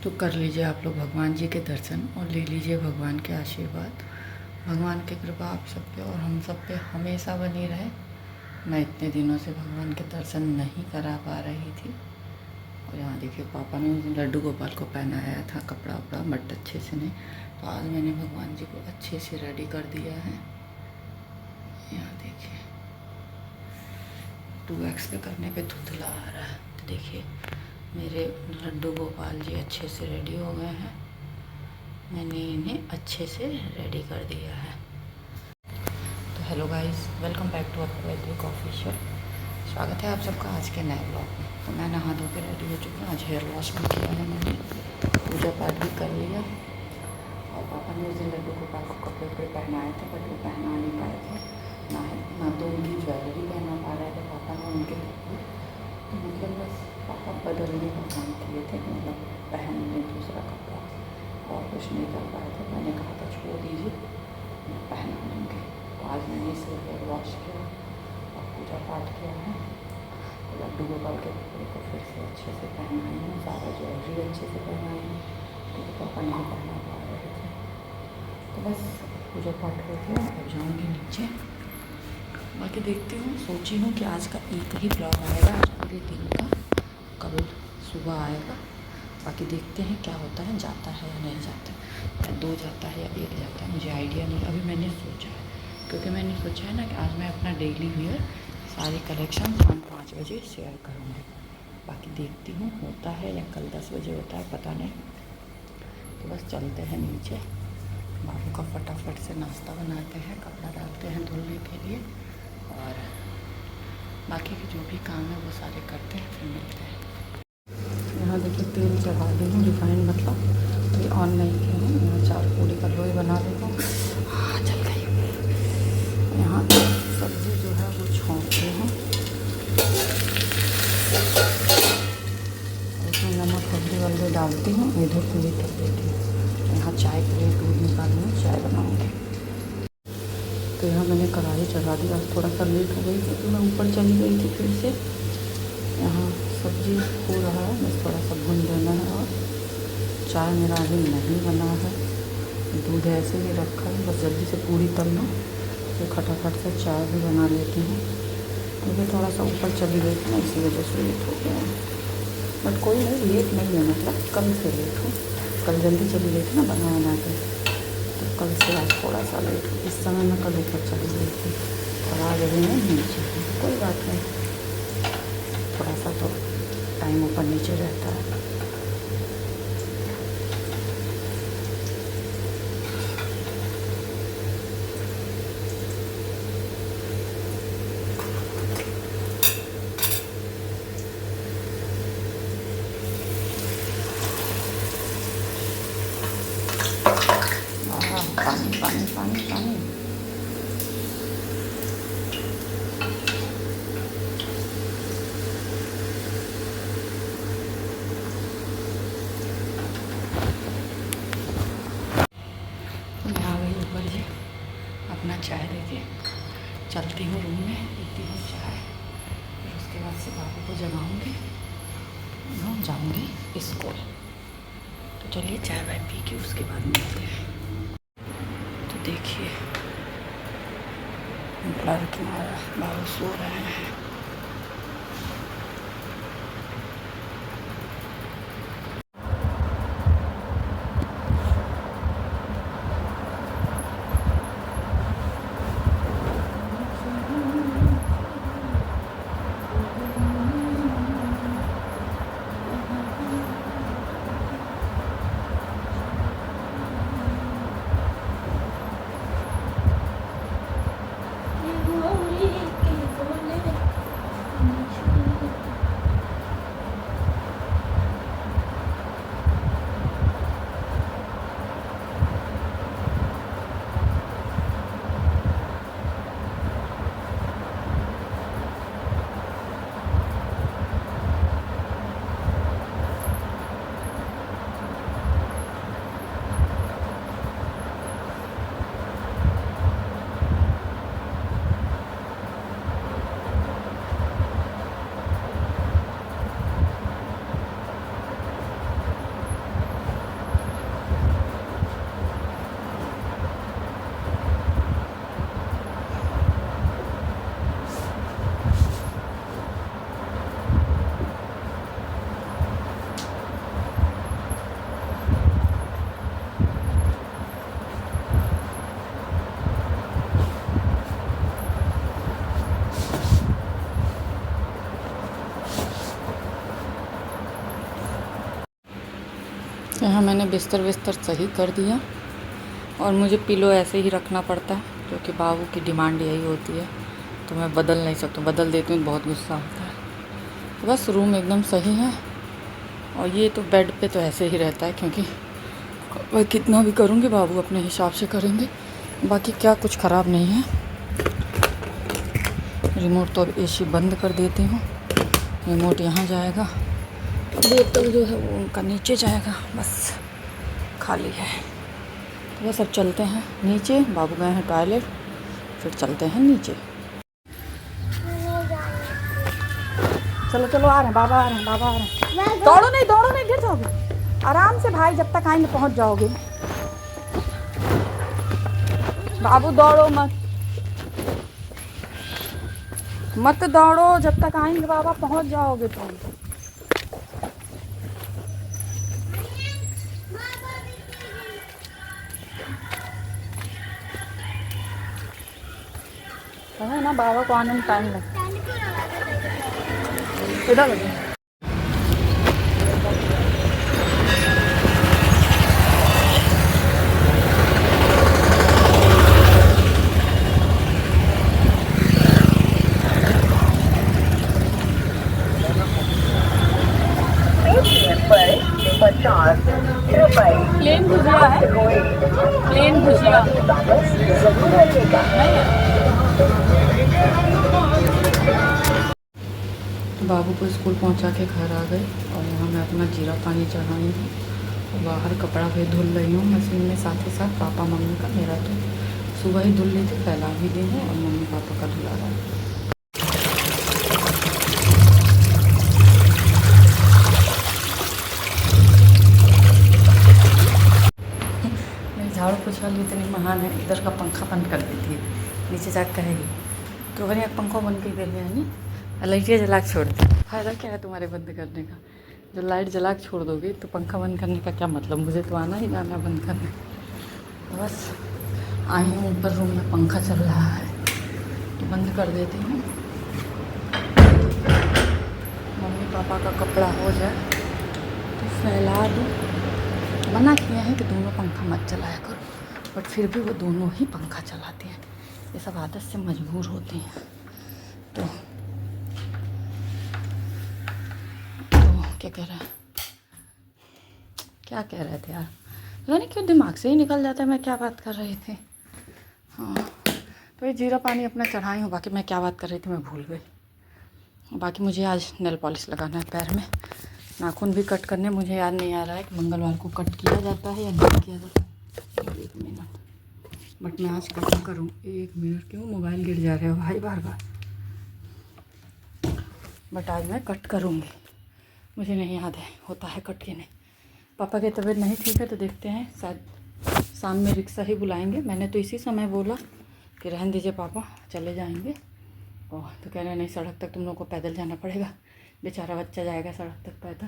तो कर लीजिए आप लोग भगवान जी के दर्शन और ले लीजिए भगवान के आशीर्वाद। भगवान की कृपा आप सब पे और हम सब पे हमेशा बनी रहे। मैं इतने दिनों से भगवान के दर्शन नहीं करा पा रही थी। और यहाँ देखिए पापा ने लड्डू गोपाल को पहनाया था कपड़ा वपड़ा बट अच्छे से नहीं। तो आज मैंने भगवान जी को अच्छे से रेडी कर दिया है। यहाँ देखिए 2x पे करने पे धुंधला आ रहा है। तो देखिए मेरे लड्डू गोपाल जी अच्छे से रेडी हो गए हैं। मैंने इन्हें अच्छे से रेडी कर दिया है। तो hello guys, welcome back to Apar Vaidya official. स्वागत है आप सबका आज के नए ब्लॉग में। तो मैं नहा धो के रेडी हो चुकी हूँ। आज हेयर वॉश भी किया है मैंने, पूजा पाठ भी कर लिया। और पापा ने उस दिन लड्डू गोपाल को कपड़े वपड़े पहनाए थे बट वो पहना नहीं पाए थे। ना तो उनकी ज्वेलरी पहना पा रहे थे पापा ने उनके। तो मतलब बस पापा बदलने का काम किए थे, मतलब पहन लें दूसरा कपड़ा और कुछ नहीं कर पाए थे। मैंने कहा था छोड़ दीजिए, मैं पहना लूँगी। तो आज मैंने इसे हेयर वॉश किया और पूजा पाठ किया है। तो लड्डू गोपाल के कपड़े को फिर से अच्छे से पहनाई हूँ, सारा ज्वेलरी अच्छे से पहनाई हूँ क्योंकि पापा नहीं पहना पा रहे थे। तो बस पूजा पाठ हो गया और जाऊँगी नीचे। बाकी देखती हूँ, सोची हूँ कि आज का एक ही ब्लॉग आएगा, आज पूरे दिन का, कल सुबह आएगा। बाकी देखते हैं क्या होता है, जाता है या नहीं जाता, या 2 जाता है या 1 जाता है, मुझे आइडिया नहीं। अभी मैंने सोचा है क्योंकि मैंने सोचा है ना कि आज मैं अपना डेली वियर सारी कलेक्शन शाम 5 बजे शेयर करूँगी। बाकी देखती हूँ होता है या कल 10 बजे होता है, पता नहीं। तो बस चलते हैं नीचे, बाबू का फटाफट से नाश्ता बनाते हैं, कपड़ा डालते हैं धुलने के लिए और बाकी के जो भी काम है वो सारे करते हैं, फिर मिलते हैं। यहाँ देखिए तेल चढ़ा दी हूँ, रिफाइंड मतलब, तो ये ऑन नहीं किया हूँ। यहाँ 4 पूड़ी का लोई बना देता हूँ। हाँ चल गई। यहाँ सब्ज़ी जो है वो छोंकते हैं, उसमें नमक हल्दी वल्दी डालती हूँ, इधर पूरी कर देती हूँ। यहाँ चाय के लिए दूध निकाली हूँ, चाय बनाऊँगी। तो यहाँ मैंने कढ़ाई चढ़ा दी। आज थोड़ा सा लेट हो गई क्योंकि मैं ऊपर चली गई थी फिर से। यहाँ सब्ज़ी हो रहा है, बस थोड़ा सा भून देना है। और चाय मेरा अभी नहीं बना है, दूध ऐसे ही रखा है, बस जल्दी से पूरी तल लूँ फिर खटाखट से चाय भी बना लेती हूँ। क्योंकि थोड़ा सा ऊपर चली गई थी ना, इसी वजह से लेट हो गया है। बट कोई नहीं, लेट नहीं है, मतलब कल से लेट हूँ। कल जल्दी चली गई थी ना बना के, तो कल से आज थोड़ा सा लेट हो। इस समय मैं कल ऊपर चली गई थी और आज अभी मैं नीचे हूँ। कोई बात नहीं, थोड़ा सा तो टाइम ऊपर नीचे रहता है। पानी पानी पानी पानी। मैं आ गई ऊपर जी, अपना चाय लेके चलती हूँ रूम में, पीती हूँ चाय, फिर उसके बाद से बाबू को जगाऊँगी, जाऊँगी स्कूल। तो चलिए चाय वाय पी के उसके बाद मिलते हैं। तो देखिए लड़की हमारा बाबू सो रहे हैं। यहाँ मैंने बिस्तर सही कर दिया और मुझे पिलो ऐसे ही रखना पड़ता है क्योंकि बाबू की डिमांड यही होती है, तो मैं बदल नहीं सकता। बदल देती हूँ तो बहुत गुस्सा होता है। तो बस रूम एकदम सही है। और ये तो बेड पे तो ऐसे ही रहता है क्योंकि मैं कितना भी करूँगी बाबू अपने हिसाब से करेंगे। बाकी क्या कुछ ख़राब नहीं है। रिमोट तो अब एसी बंद कर देती हूँ। रिमोट यहाँ जाएगा, बोतल जो है वो उनका नीचे जाएगा। बस खाली है। तो बस अब चलते हैं नीचे। बाबू गए हैं टॉयलेट, फिर चलते हैं नीचे। चलो चलो, आ रहे हैं बाबा, आ रहे हैं बाबा, आ रहे हैं। दौड़ो नहीं, गिर जाओगे। आराम से भाई, जब तक आएंगे पहुंच जाओगे। बाबू दौड़ो मत दौड़ो, जब तक आएंगे बाबा पहुंच जाओगे तुम। है ना, बाबा को आने में टाइम लगता है। इधर लगे प्लेन भुजिया है, प्लेन भुजिया बाबू को स्कूल पहुंचा के घर आ गए और यहाँ मैं अपना जीरा पानी चढ़ाई हूँ और बाहर कपड़ा भी धुल रही हूँ मशीन में। साथ ही साथ पापा मम्मी का, मेरा तो सुबह ही धुल ली थी, फैला भी दी हूँ, और मम्मी पापा का धुला रहा है। झाड़ू पोछा वाली इतनी महान है, इधर का पंखा बंद कर देती है, नीचे जाकर कहेगी तो भैया पंखा बंद कर दे रहे हैं, लाइटें जला के छोड़ दी। फ़ायदा क्या है तुम्हारे बंद करने का? जब लाइट जला के छोड़ दोगे तो पंखा बंद करने का क्या मतलब? मुझे तो आना ही जाना बंद करने। तो बस आई हूँ ऊपर, रूम में पंखा चल रहा है तो बंद कर देती हूँ। मम्मी पापा का कपड़ा हो जाए तो फैला दूँ। मना किया है कि दोनों पंखा मत चलाया करो, बट फिर भी वो दोनों ही पंखा चलाते हैं। ये सब आदत से मजबूर होते हैं। तो क्या कह रहा है, क्या कह रहे थे यार, पता नहीं क्यों दिमाग से ही निकल जाता है मैं क्या बात कर रही थी। हाँ, तो ये जीरा पानी अपना चढ़ाई हूँ। बाकी मैं क्या बात कर रही थी मैं भूल गई। बाकी मुझे आज नेल पॉलिश लगाना है पैर में, नाखून भी कट करने। मुझे याद नहीं आ रहा है कि मंगलवार को कट किया जाता है या नहीं किया जाता है। 1 मिनट, बट मैं आज कट करूँ। 1 मिनट, क्यों मोबाइल गिर जा रहे हो भाई बार बार। बट आज मैं कट करूँगी, मुझे नहीं याद है होता है कट के नहीं। पापा की तबीयत नहीं ठीक है तो देखते हैं, शायद शाम में रिक्शा ही बुलाएंगे। मैंने तो इसी समय बोला कि रहने दीजिए पापा, चले जाएंगे। और तो कह रहे नहीं, सड़क तक तुम लोग को पैदल जाना पड़ेगा, बेचारा बच्चा जाएगा सड़क तक पैदल।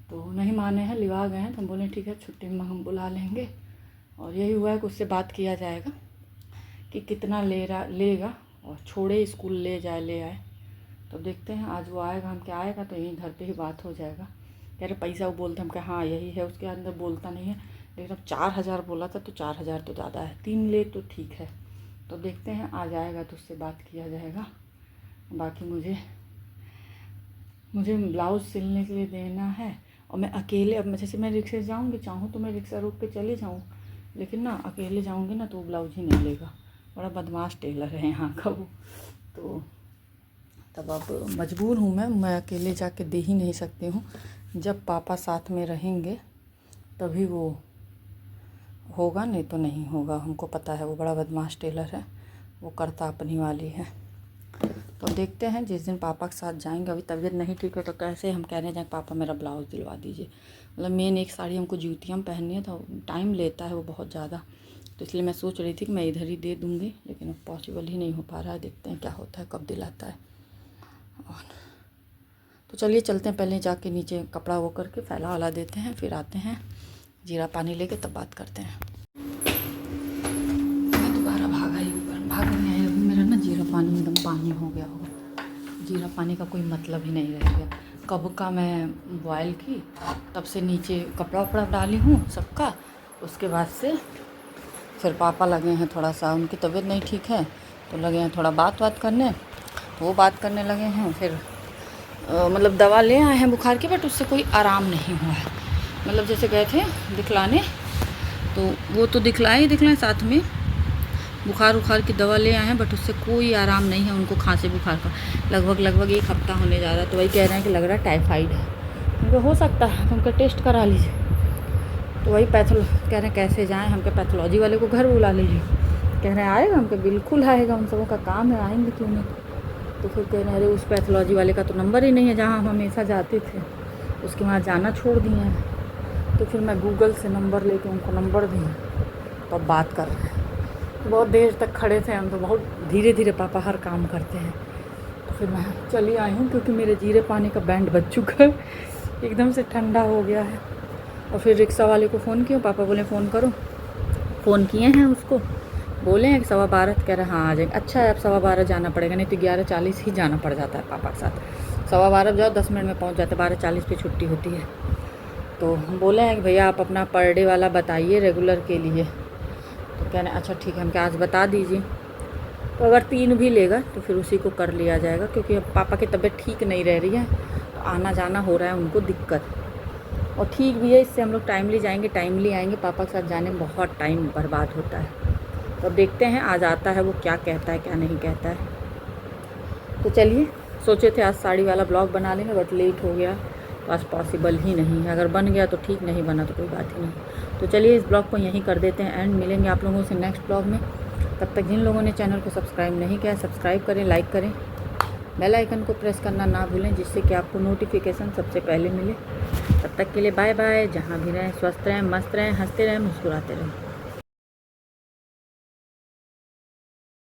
तो नहीं माने हैं, लिवा गए हैं। तो हम बोले ठीक है, छुट्टी में हम बुला लेंगे। और यही हुआ है कि उससे बात किया जाएगा कि कितना लेगा और छोड़े स्कूल ले आए। तो देखते हैं, आज वो आएगा, हम क्या आएगा तो यहीं घर पे ही बात हो जाएगा। कह रहे पैसा, वो बोलते हम क्या, हाँ यही है, उसके अंदर बोलता नहीं है। लेकिन अब 4000 बोला था तो 4000 तो ज़्यादा है, 3 ले तो ठीक है। तो देखते हैं, आ जाएगा तो उससे बात किया जाएगा। बाकी मुझे ब्लाउज़ सिलने के लिए देना है। और मैं अकेले, अब जैसे मैं रिक्शा से जाऊँगी, चाहूँ तो मैं रिक्शा रोक के चली जाऊँ, लेकिन ना अकेले जाऊँगी ना तो वो ब्लाउज ही नहीं लेगा। बड़ा बदमाश टेलर है यहाँ का वो। तो तब अब मजबूर हूँ मैं अकेले जाके दे ही नहीं सकती हूँ। जब पापा साथ में रहेंगे तभी वो होगा, नहीं तो नहीं होगा। हमको पता है वो बड़ा बदमाश टेलर है, वो करता अपनी वाली है। तो देखते हैं, जिस दिन पापा के साथ जाएंगे, अभी तबीयत नहीं ठीक है तो कैसे हम कहने जाएँ पापा मेरा ब्लाउज़ दिलवा दीजिए। मतलब मेन एक साड़ी हमको जूतियाँ में पहननी है, तो टाइम लेता है वो बहुत ज़्यादा। तो इसलिए मैं सोच रही थी कि मैं इधर ही दे दूँगी, लेकिन अब पॉसिबल ही नहीं हो पा रहा है। देखते हैं क्या होता है, कब दिलाता है। और तो चलिए चलते हैं, पहले जाके नीचे कपड़ा वो करके फैला वाला देते हैं, फिर आते हैं जीरा पानी लेके, तब बात करते हैं। मैं दोबारा भाग नहीं आई। अभी मेरा ना जीरा पानी एकदम पानी हो गया होगा। जीरा पानी का कोई मतलब ही नहीं रह गया। कब का मैं बॉयल की, तब से नीचे कपड़ा वपड़ा डाली हूँ सबका। उसके बाद से फिर पापा लगे हैं थोड़ा सा, उनकी तबीयत नहीं ठीक है तो लगे हैं थोड़ा बात करने, तो वो बात करने लगे हैं। फिर मतलब दवा ले आए हैं बुखार की, बट उससे कोई आराम नहीं हुआ है। मतलब जैसे गए थे दिखलाने तो वो तो दिखलाए साथ में बुखार की दवा ले आए हैं, बट उससे कोई आराम नहीं है उनको। खांसी बुखार का लगभग 1 हफ्ता होने जा रहा है। तो वही कह रहे हैं कि लग रहा है टाइफाइड है। उनको हो सकता है तो उनका टेस्ट करा लीजिए। तो वही कह रहे हैं कैसे जाएं, हमके पैथोलॉजी वाले को घर बुला लीजिए। कह रहे हैं आएगा, हमके बिल्कुल आएगा, उन सबों का काम है, आएंगे क्यों नहीं। तो फिर कह रहे हैं अरे उस पैथोलॉजी वाले का तो नंबर ही नहीं है जहाँ हम हमेशा जाते थे, उसके वहाँ जाना छोड़ दिए हैं। तो फिर मैं गूगल से नंबर लेके उनको नंबर दिए, तो अब बात कर रहे हैं। तो बहुत देर तक खड़े थे हम, तो बहुत धीरे धीरे पापा हर काम करते हैं। तो फिर मैं चली आई हूँ क्योंकि मेरे जीरे पानी का बैंड बज चुका है, एकदम से ठंडा हो गया है। और फिर रिक्शा वाले को फ़ोन किया, पापा बोले फ़ोन करो। फ़ोन किए हैं उसको, बोले हैं कि 12:15, कह रहे हाँ आ जाएंगे। अच्छा है अब 12:15 जाना पड़ेगा, नहीं तो 11:40 ही जाना पड़ जाता है पापा के साथ। 12:15 जाओ 10 मिनट में पहुंच जाते, 12:40 पे छुट्टी होती है। तो बोले हैं कि भैया आप अपना पर डे वाला बताइए रेगुलर के लिए। तो कह रहे अच्छा ठीक है, हम क्या आज बता दीजिए। तो अगर 3 भी लेगा तो फिर उसी को कर लिया जाएगा, क्योंकि अब पापा की तबीयत ठीक नहीं रह रही है, तो आना जाना हो रहा है उनको दिक्कत। और ठीक भी है, इससे हम लोग टाइमली जाएंगे टाइमली आएंगे। पापा के साथ जाने में बहुत टाइम बर्बाद होता है। तो अब देखते हैं आज आता है वो क्या कहता है क्या नहीं कहता है। तो चलिए, सोचे थे आज साड़ी वाला ब्लॉग बना लेंगे, बट लेट हो गया तो आज पॉसिबल ही नहीं है। अगर बन गया तो ठीक, नहीं बना तो कोई बात ही नहीं। तो चलिए इस ब्लॉग को यहीं कर देते हैं एंड, मिलेंगे आप लोगों से नेक्स्ट ब्लॉग में। तब तक जिन लोगों ने चैनल को सब्सक्राइब नहीं किया, सब्सक्राइब करें, लाइक करें, बेल आइकन को प्रेस करना ना भूलें, जिससे कि आपको नोटिफिकेशन सबसे पहले मिले। तब तक के लिए बाय बाय। जहाँ भी रहें स्वस्थ रहें, मस्त रहें, हंसते रहें, मुस्कुराते रहें।